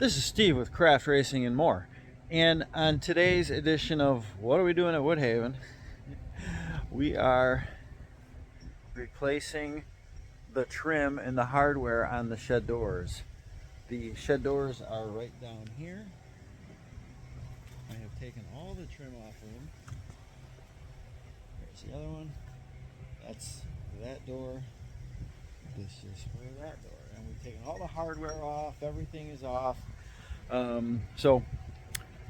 This is Steve with Craft Racing and More. And on today's edition of What Are We Doing at Woodhaven, we are replacing the trim and the hardware on the shed doors. The shed doors are right down here. I have taken all the trim off of them. There's the other one. That's that door. This is for that door. And we've taken all the hardware off. Everything is off. So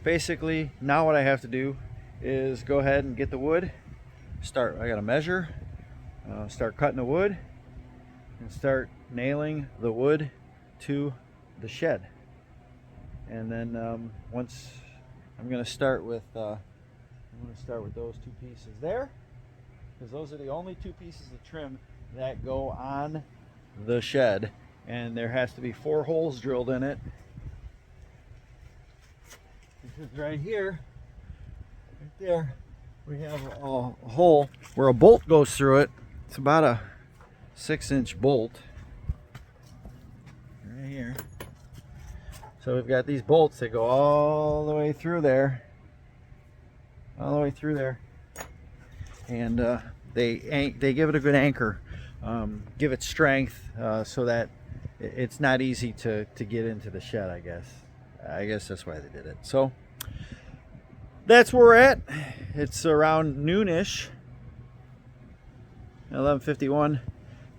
basically now what I have to do is go ahead and get the wood. I gotta measure, start cutting the wood, and start nailing the wood to the shed. And then once I'm gonna start with those two pieces there, because those are the only two pieces of trim that go on the shed, and there has to be 4 holes drilled in it. Because right here, right there, we have a hole where a bolt goes through it. It's about a 6-inch bolt right here. So we've got these bolts that go all the way through there, and they give it a good anchor, give it strength, so that it's not easy to get into the shed. I guess that's why they did it. So that's where we're at. It's around noonish, 11:51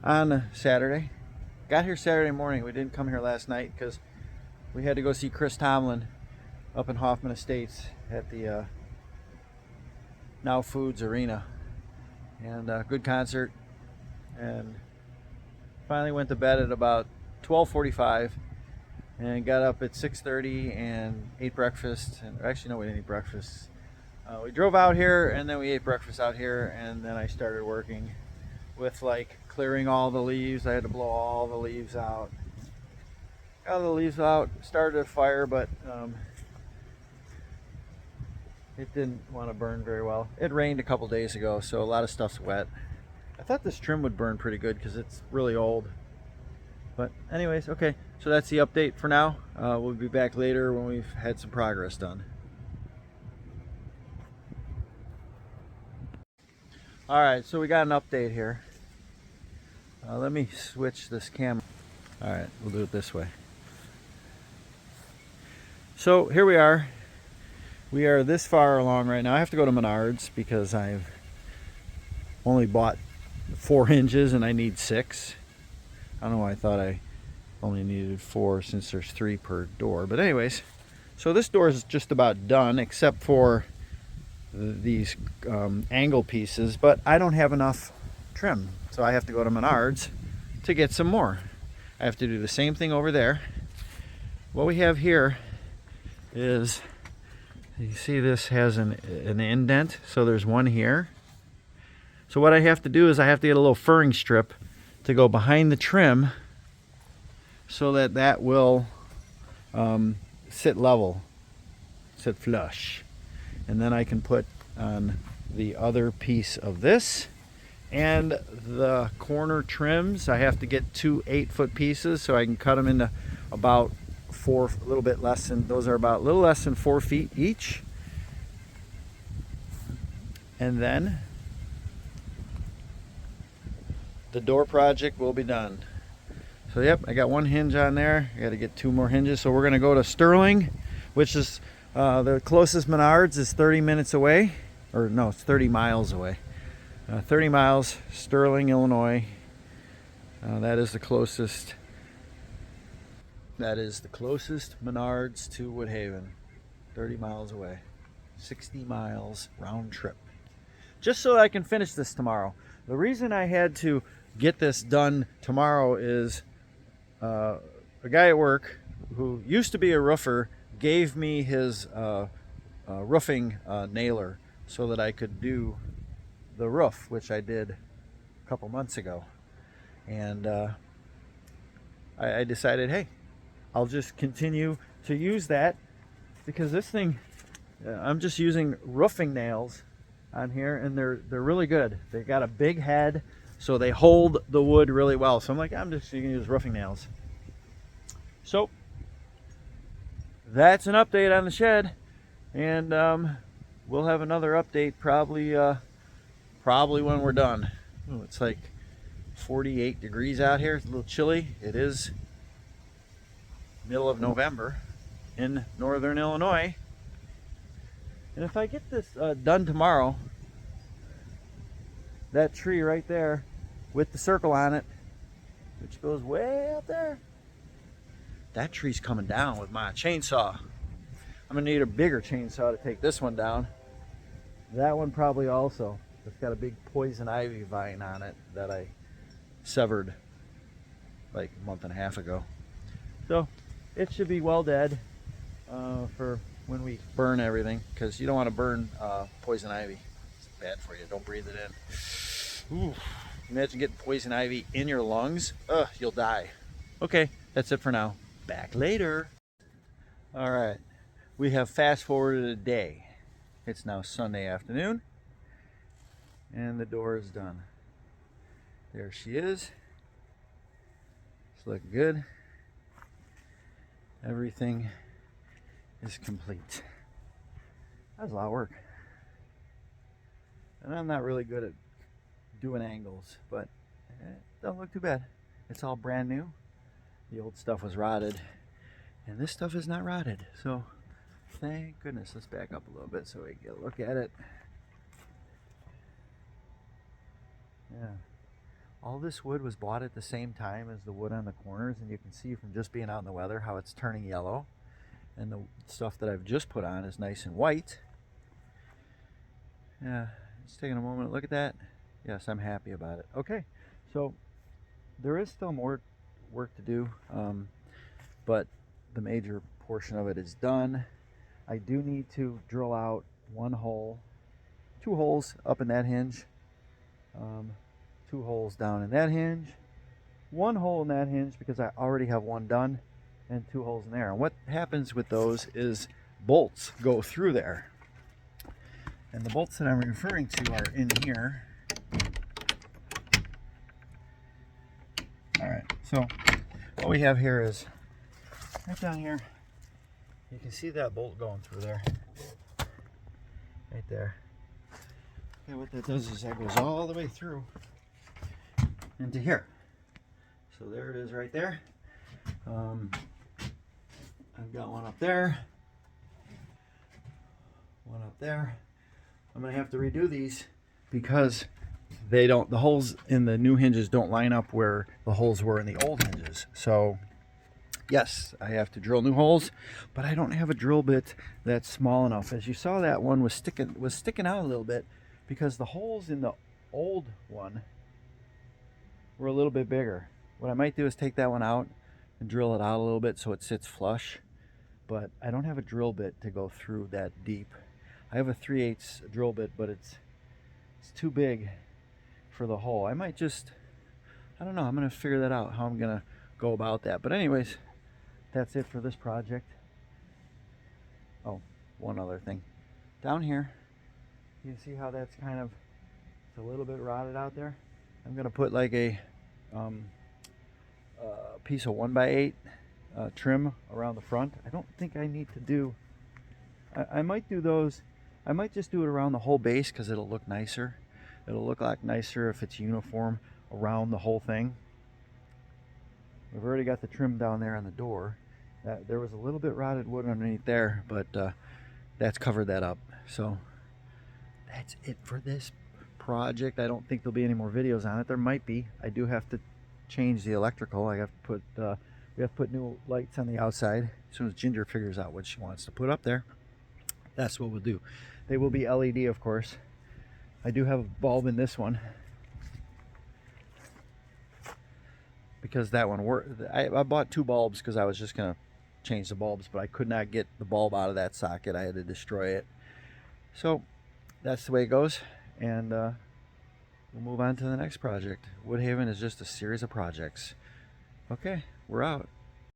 on Saturday. Got here Saturday morning. We didn't come here last night because we had to go see Chris Tomlin up in Hoffman Estates at the Now Foods Arena, and good concert. And finally went to bed at about 12:45 and got up at 6:30 and ate breakfast. And actually, no, we didn't eat breakfast. We drove out here and then we ate breakfast out here, and then I started working with clearing all the leaves. I had to blow all the leaves out. Got the leaves out, started a fire, but it didn't want to burn very well. It rained a couple days ago, so a lot of stuff's wet. I thought this trim would burn pretty good because it's really old. But anyways, okay, so that's the update for now. We'll be back later when we've had some progress done. Alright, so we got an update here. Let me switch this camera. Alright, we'll do it this way. So here we are. We are this far along right now. I have to go to Menards because I've only bought 4 hinges and I need 6. I don't know why I thought I only needed 4 since there's 3 per door. But anyways, so this door is just about done except for these angle pieces. But I don't have enough trim, so I have to go to Menards to get some more. I have to do the same thing over there. What we have here is, you see this has an indent, so there's one here. So what I have to do is I have to get a little furring strip to go behind the trim so that will sit level, sit flush. And then I can put on the other piece of this. And the corner trims, I have to get 2 8-foot pieces so I can cut them into about 4, a little bit less than, those are about a little less than 4 feet each. And then the door project will be done. So yep, I got 1 hinge on there. I got to get 2 more hinges. So we're going to go to Sterling, which is the closest Menards is 30 minutes away, or no, it's 30 miles away. 30 miles, Sterling, Illinois. That is the closest. That is the closest Menards to Woodhaven. 30 miles away. 60 miles round trip. Just so I can finish this tomorrow. The reason I had to get this done tomorrow is a guy at work who used to be a roofer gave me his roofing nailer so that I could do the roof, which I did a couple months ago. And I decided, hey, I'll just continue to use that because this thing, I'm just using roofing nails on here, and they're really good. They got a big head, so they hold the wood really well. So I'm like, I'm just going to use roofing nails. So that's an update on the shed, and we'll have another update probably when we're done. Ooh, it's like 48 degrees out here. It's a little chilly. It is middle of November in northern Illinois, and if I get this done tomorrow, that tree right there with the circle on it, which goes way up there, that tree's coming down with my chainsaw. I'm gonna need a bigger chainsaw to take this one down. That one probably also. It's got a big poison ivy vine on it that I severed like a month and a half ago. So it should be well dead for when we burn everything, because you don't want to burn poison ivy. It's bad for you. Don't breathe it in. Ooh, imagine getting poison ivy in your lungs. Ugh, you'll die. Okay, that's it for now. Back later. All right, we have fast forwarded a day. It's now Sunday afternoon, and the door is done. There she is. It's looking good. Everything is complete. That was a lot of work. And I'm not really good at doing angles, but it don't look too bad. It's all brand new. The old stuff was rotted, and this stuff is not rotted. So thank goodness. Let's back up a little bit so we can get a look at it. Yeah. All this wood was bought at the same time as the wood on the corners, and you can see from just being out in the weather how it's turning yellow. And the stuff that I've just put on is nice and white. Yeah, just taking a moment to look at that. Yes, I'm happy about it. Okay, so there is still more work to do, but the major portion of it is done. I do need to drill out one hole, 2 holes up in that hinge, 2 holes down in that hinge, 1 hole in that hinge because I already have one done, and 2 holes in there. And what happens with those is bolts go through there. And the bolts that I'm referring to are in here. All right, so what we have here is right down here. You can see that bolt going through there, right there. Okay, what that does is that goes all the way through into here. So there it is right there. I've got one up there, one up there. I'm gonna have to redo these because the holes in the new hinges don't line up where the holes were in the old hinges. So yes, I have to drill new holes, but I don't have a drill bit that's small enough. As you saw, that one was sticking out a little bit because the holes in the old one were a little bit bigger. What I might do is take that one out and drill it out a little bit so it sits flush, but I don't have a drill bit to go through that deep. I have a 3/8 drill bit, but it's too big for the hole. I might just, I don't know, I'm gonna figure that out, how I'm gonna go about that. But anyways, that's it for this project. Oh, one other thing. Down here, you see how that's kind of, it's a little bit rotted out there. I'm gonna put like a piece of 1x8 trim around the front. I don't think I need to do, I might do those, I might just do it around the whole base because it'll look nicer. It'll look like nicer if it's uniform around the whole thing. We've already got the trim down there on the door. There was a little bit rotted wood underneath there, but that's covered that up. So that's it for this project. I don't think there'll be any more videos on it. There might be. I do have to change the electrical. I have to put we have to put new lights on the outside. As soon as Ginger figures out what she wants to put up there, that's what we'll do. They will be LED, of course. I do have a bulb in this one because that one worked. I bought 2 bulbs because I was just gonna change the bulbs, but I could not get the bulb out of that socket. I had to destroy it. So that's the way it goes, and we'll move on to the next project. Woodhaven is just a series of projects. Okay, we're out.